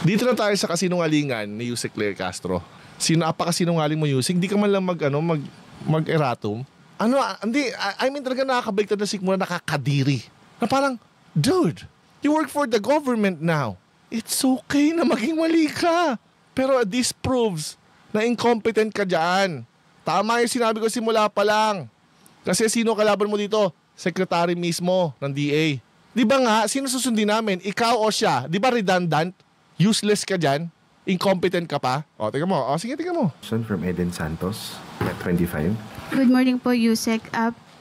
Dito na tayo sa kasinungalingan ni Yusek Claire Castro. Napakasinungaling mo, Yusek. Hindi ka man lang mag-eratum. I mean talaga nakakabaliktad na sikmura, nakakadiri. Na parang, dude, you work for the government now. It's okay na maging mali ka. Pero this proves na incompetent ka dyan. Tama yung sinabi ko simula pa lang. Kasi sino kalaban mo dito? Secretary mismo ng DA. Di ba nga, sino susundin namin? Ikaw o siya? Di ba redundant? Useless ka dyan? Incompetent ka pa? O, tingnan mo. O, sige, tingnan mo. From Eden Santos, Net 25. Good morning po, Yusek.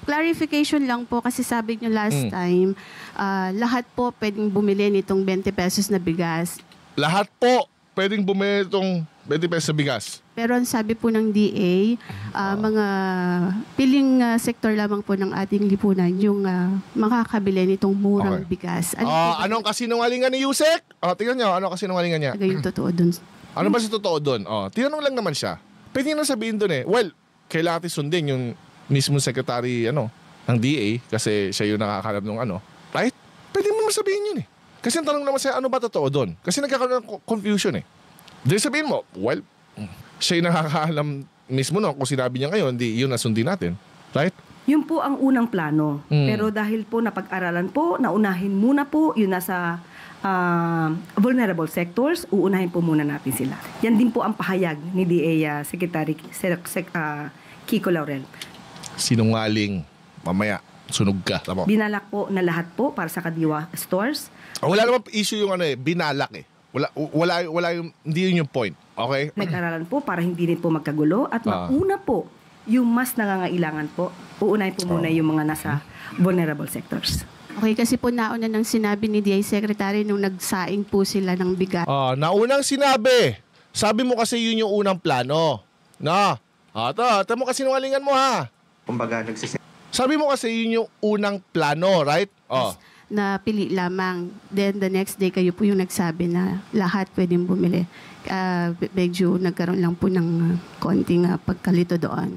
Clarification lang po kasi sabi niyo last time, lahat po pwedeng bumili nitong 20 pesos na bigas. Lahat po pwedeng bumili itong 20 pesos na bigas. Pero ang sabi po ng DA, mga piling sektor lamang po ng ating lipunan yung makakabili nitong murang bigas. Anong kasinungalingan ni Yusek? Tingnan nyo, anong kasinungalingan niya? Yung totoo dun. Ano ba si totoo dun? Tinanong lang naman siya. Pwede nyo sabihin dun well, kailangan natin sundin yung mismo secretary ng DA kasi siya yung nakakalap ng right? Pwede mo sabihin yun Kasi ang tanong naman sa'yo, ano ba totoo doon? Kasi nagkakaroon ng confusion Then sabihin mo, well, siya yung nakakaalam mismo kung sinabi niya ngayon, di yun nasundin natin. Right? Yun po ang unang plano. Pero dahil po napag-aralan po, naunahin muna po yung nasa vulnerable sectors, uunahin po muna natin sila. Yan din po ang pahayag ni DA Secretary Kiko Laurel. Sinungaling, mamaya, sunog ka. Tama. Binalak po na lahat po para sa Kadiwa stores. Wala naman issue yung binalak Wala yung, hindi yun yung point. Okay? Nag-aralan po para hindi rin po magkagulo at mauna po yung mas nangangailangan po. Uunahin po muna yung mga nasa vulnerable sectors. Okay, kasi po nauna nang sinabi ni DA Secretary nung nagsaing po sila ng bigas. Naunang sinabi. Sabi mo kasi yun yung unang plano. Ito mo kasi sinungalingan mo Kumbaga, Sabi mo kasi yun yung unang plano, right? Na pili lamang. Then the next day kayo po yung nagsabi na lahat pwedeng bumili. Medyo nagkaroon lang po ng konting pagkalito doon.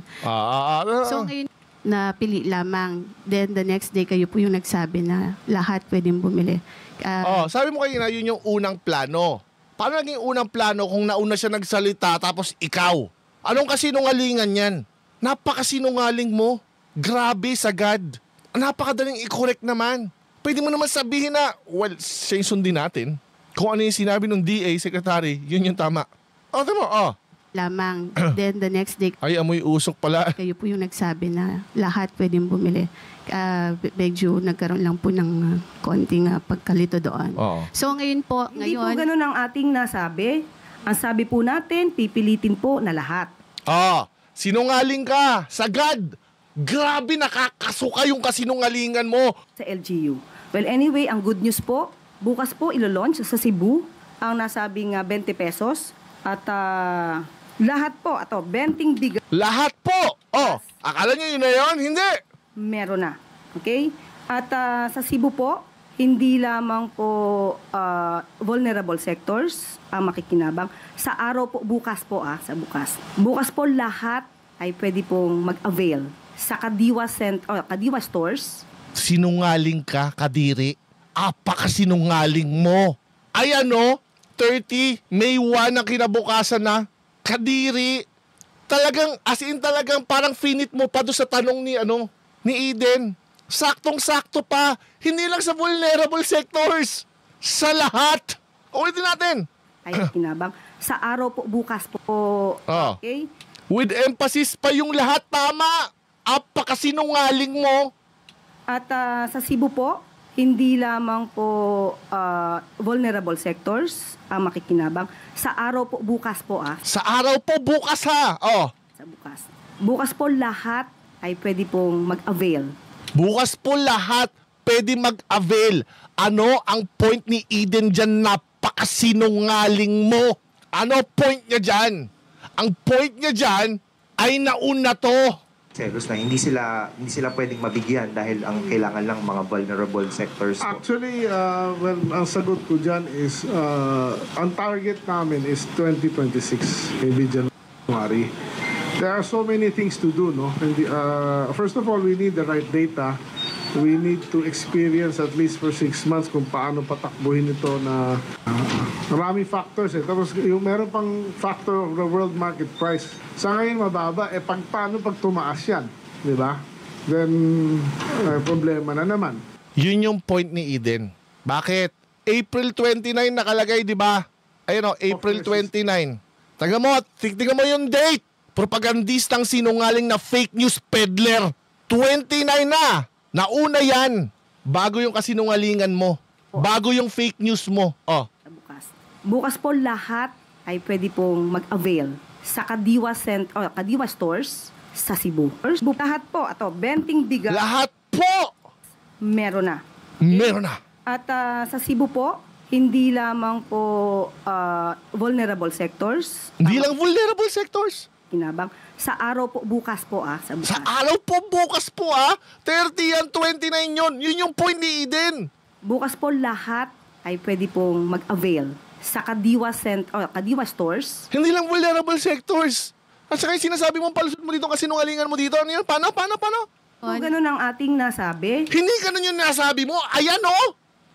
So ngayon na pili lamang. Then the next day kayo po yung nagsabi na lahat pwedeng bumili. Sabi mo kayo na yun yung unang plano. Paano naging unang plano kung nauna siya nagsalita tapos ikaw? Anong kasinungalingan yan? Napakasinungaling mo. Grabe, sagad. Napakadaling i-correct naman. Pwede mo naman sabihin na, well, siya yung sundin natin. Kung ano yung sinabi ng DA Secretary, yun yung tama. Tama, lamang. Then the next day, ay, amoy usok pala. Kayo po yung nagsabi na lahat pwedeng bumili. Medyo nagkaroon lang po ng konting pagkalito doon. So ngayon po, Hindi po ganun ang ating nasabi. Ang sabi po natin, pipilitin po na lahat. Sinungaling ka, sagad. Grabe, nakakasuka yung kasinungalingan mo. Sa LGU. Well, anyway, ang good news po, bukas po ilo-launch sa Cebu ang nasabing 20 pesos. At lahat po, 20 bigas. Lahat po! Akala nyo yun na yun? Hindi! Meron na. Okay? At sa Cebu po, hindi lamang po vulnerable sectors ang makikinabang. Sa araw po, bukas po sa bukas. Bukas po lahat ay pwede pong mag-avail sa Kadiwa stores. Sinungaling ka, Kadiri. Apakasinungaling mo. Ay 30, May 1 ang kinabukasan na. Kadiri. Talagang, as in talagang parang finit mo pa doon sa tanong ni Eden. Saktong-sakto pa. Hindi lang sa vulnerable sectors. Sa lahat. Ulitin natin. Ay kinabang. Sa araw po, bukas po. Okay? With emphasis pa yung lahat, tama. Apakasinungaling mo. At sa Cebu po, hindi lamang po vulnerable sectors ang makikinabang. Sa araw po, bukas po Sa araw po, bukas Sa bukas. Bukas po lahat ay pwede pong mag-avail. Bukas po lahat pwede mag-avail. Ano ang point ni Eden dyan? Napakasinungaling mo. Ano point niya dyan? Ang point niya dyan ay nauna to. Na hindi sila pwedeng mabigyan dahil ang kailangan lang mga vulnerable sectors. Actually, ang sagot ko dyan is ang target namin is 2026, maybe January. There are so many things to do, no? And first of all, we need the right data. We need to experience at least for 6 months kung paano patakbuhin ito na Maraming factors eh. Tapos yung meron pang factor of the world market price. Sa ngayon mababa, paano pag tumaas yan? Di ba? Then, problema na naman. Yun yung point ni Eden. Bakit? April 29 nakalagay, di ba? Ayun o, April 29. Tignan mo yung date. Propagandistang sinungaling na fake news peddler. 29 na. Nauna yan. Bago yung kasinungalingan mo. Bago yung fake news mo. Oh. Bukas po lahat ay pwede pong mag-avail sa Kadiwa stores sa Cebu. Lahat po, benting bigas. Lahat po! Meron na. Meron na. At sa Cebu po, hindi lamang po vulnerable sectors. Hindi lang vulnerable sectors. Kinabang. Sa araw po, bukas po sa bukas. Sa araw po, bukas po 30 yan, 29 yun. Yun yung point ni Eden. Bukas po lahat ay pwede pong mag-avail sa Kadiwa stores. Hindi lang vulnerable sectors. At saka yung sinasabi mo, palusot mo dito, kasinungalingan mo dito. Ano yun? Paano? Kung ganun ang ating nasabi, Hindi ganun yung nasabi mo. Ayan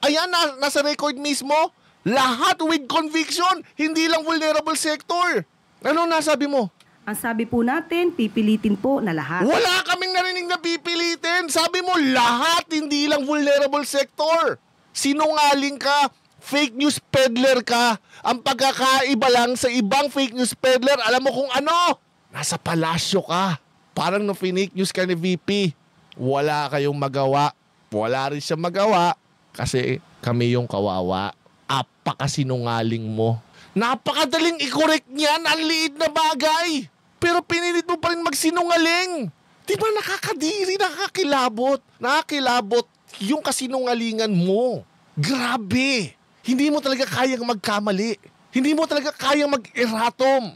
Ayan, nasa record mismo. Lahat with conviction. Hindi lang vulnerable sector. Ano nasabi mo? ang sabi po natin, pipilitin po na lahat. Wala kaming narinig na pipilitin. Sabi mo, lahat, hindi lang vulnerable sector. Sinungaling ka, fake news peddler ka. Ang pagkakaiba lang sa ibang fake news peddler, alam mo kung ano? Nasa palasyo ka. Parang no fake news ka ni VP. Wala kayong magawa. Wala rin siya magawa kasi kami yung kawawa. Apakasinungaling mo. Napakadaling i-correct niyan. Ang liit na bagay. Pero pinilit mo pa rin magsinungaling. Di ba nakakadiri, nakakilabot. Nakakilabot yung kasinungalingan mo. Grabe. Hindi mo talaga kayang magkamali. Hindi mo talaga kayang mag-erratum.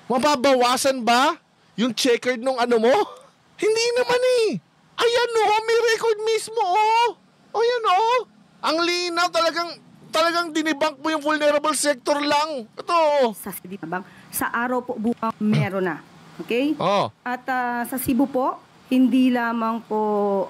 Mababawasan ba yung checkered nung ano mo? Hindi naman eh. Ayan may record mismo Ayan Ang linaw talagang dinibunk mo yung vulnerable sector lang. Ito Sa araw po bukas meron na. Okay? Oh. At sa Cebu po, hindi lamang po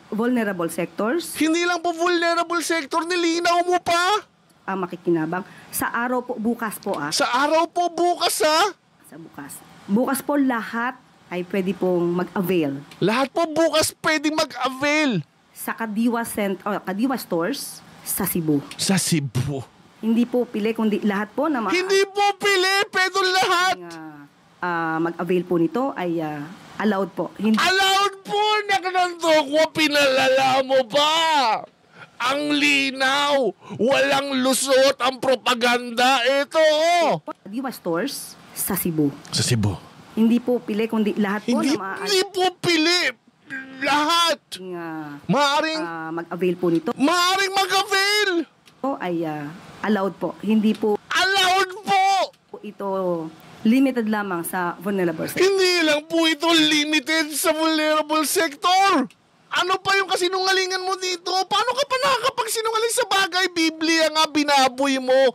vulnerable sectors Hindi lang po vulnerable sector, nilinaw mo pa. ang makikinabang. Sa araw po bukas po Sa araw po bukas sa bukas. Bukas po lahat ay pwede pong mag-avail Lahat po bukas pwedeng mag-avail. sa Kadiwa stores sa Cebu. Sa Cebu. Hindi po pili, kundi lahat po na Hindi po pili, pero lahat. mag-avail po nito ay allowed po. Hindi Allowed po, nakanandokwa, pinalala mo pa. Ang linaw, walang lusot ang propaganda. Ito Kadiwa stores sa Cebu. Sa Cebu. Hindi po pili, kundi lahat po Hindi na po pili. Lahat. Maaring mag-avail po nito Maaring mag-avail. ay allowed po. Hindi po Allowed po. ito limited lamang sa vulnerable sector. Hindi lang po ito limited sa vulnerable sector. Ano pa yung kasinungalingan mo dito? Paano ka pa nakakapagsinungaling sa bagay? Biblia nga binaboy mo.